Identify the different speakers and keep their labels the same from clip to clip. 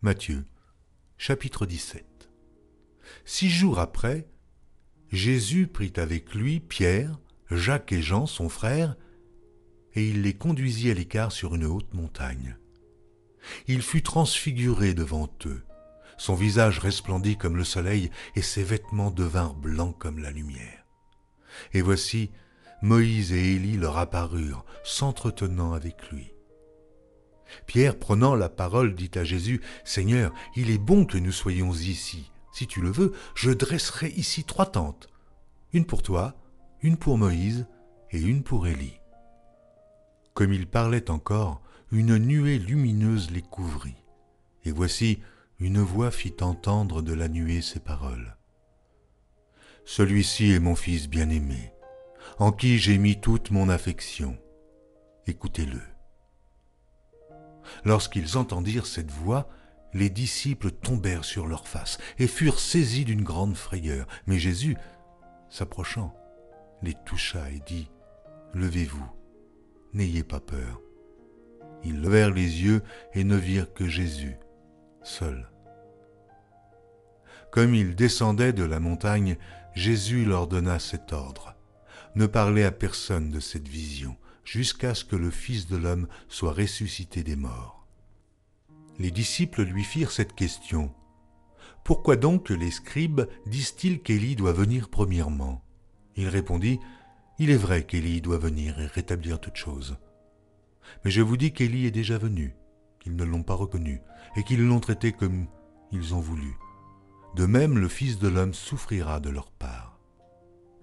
Speaker 1: Matthieu, chapitre 17. 6 jours après, Jésus prit avec lui Pierre, Jacques et Jean, son frère, et il les conduisit à l'écart sur une haute montagne. Il fut transfiguré devant eux. Son visage resplendit comme le soleil et ses vêtements devinrent blancs comme la lumière. Et voici, Moïse et Élie leur apparurent, s'entretenant avec lui. Pierre, prenant la parole, dit à Jésus, « Seigneur, il est bon que nous soyons ici. Si tu le veux, je dresserai ici 3 tentes, une pour toi, une pour Moïse et une pour Élie. » Comme il parlait encore, une nuée lumineuse les couvrit. Et voici, une voix fit entendre de la nuée ces paroles. « Celui-ci est mon fils bien-aimé, en qui j'ai mis toute mon affection. Écoutez-le. » Lorsqu'ils entendirent cette voix, les disciples tombèrent sur leurs faces et furent saisis d'une grande frayeur. Mais Jésus, s'approchant, les toucha et dit, « Levez-vous, n'ayez pas peur. » Ils levèrent les yeux et ne virent que Jésus, seul. Comme ils descendaient de la montagne, Jésus leur donna cet ordre. « Ne parlez à personne de cette vision, jusqu'à ce que le Fils de l'homme soit ressuscité des morts. » Les disciples lui firent cette question. « Pourquoi donc les scribes disent-ils qu'Élie doit venir premièrement ?» Il répondit, « Il est vrai qu'Élie doit venir et rétablir toutes choses. Mais je vous dis qu'Élie est déjà venu, qu'ils ne l'ont pas reconnu, et qu'ils l'ont traité comme ils ont voulu. De même, le Fils de l'homme souffrira de leur part. »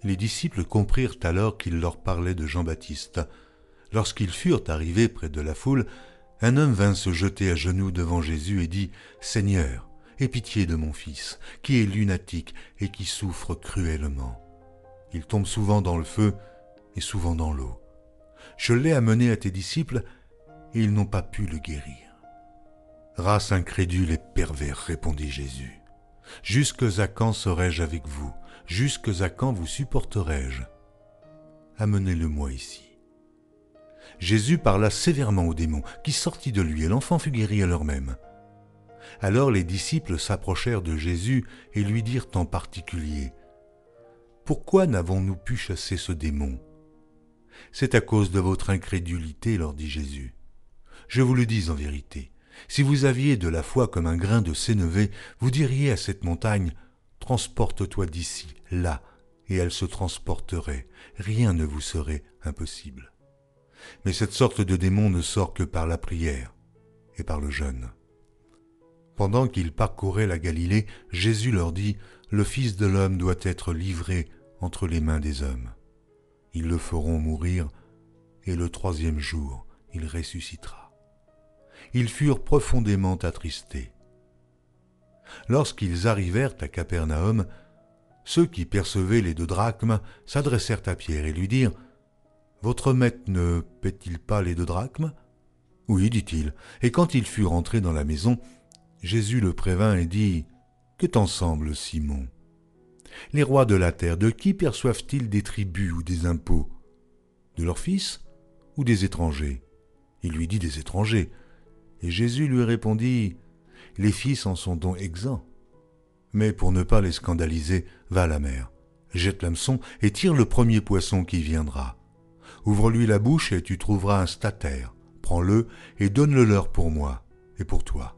Speaker 1: Les disciples comprirent alors qu'il leur parlait de Jean-Baptiste. Lorsqu'ils furent arrivés près de la foule, un homme vint se jeter à genoux devant Jésus et dit, « Seigneur, aie pitié de mon fils, qui est lunatique et qui souffre cruellement. Il tombe souvent dans le feu et souvent dans l'eau. Je l'ai amené à tes disciples et ils n'ont pas pu le guérir. » « Race incrédule et pervers, répondit Jésus. Jusques à quand serai-je avec vous? Jusques à quand vous supporterai-je? Amenez-le-moi ici. » Jésus parla sévèrement au démon, qui sortit de lui, et l'enfant fut guéri à l'heure même. Alors les disciples s'approchèrent de Jésus et lui dirent en particulier, « Pourquoi n'avons-nous pu chasser ce démon? » « C'est à cause de votre incrédulité, leur dit Jésus. Je vous le dis en vérité, si vous aviez de la foi comme un grain de sénévé, vous diriez à cette montagne, « Transporte-toi d'ici, là », et elle se transporterait, rien ne vous serait impossible. Mais cette sorte de démon ne sort que par la prière et par le jeûne. » Pendant qu'ils parcouraient la Galilée, Jésus leur dit, « Le Fils de l'homme doit être livré entre les mains des hommes. Ils le feront mourir, et le 3e jour, il ressuscitera. » Ils furent profondément attristés. Lorsqu'ils arrivèrent à Capernaum, ceux qui percevaient les 2 drachmes s'adressèrent à Pierre et lui dirent, « Votre maître ne paie-t-il pas les 2 drachmes ?» « Oui, dit-il. » Et quand il fut rentré dans la maison, Jésus le prévint et dit, « Que t'en semble, Simon ? Les rois de la terre, de qui perçoivent-ils des tributs ou des impôts? De leurs fils ou des étrangers? » Il lui dit, « Des étrangers. » Et Jésus lui répondit, « Les fils en sont donc exempts. Mais pour ne pas les scandaliser, va à la mer, jette l'hameçon et tire le premier poisson qui viendra. Ouvre-lui la bouche et tu trouveras un statère. Prends-le et donne-le leur pour moi et pour toi. »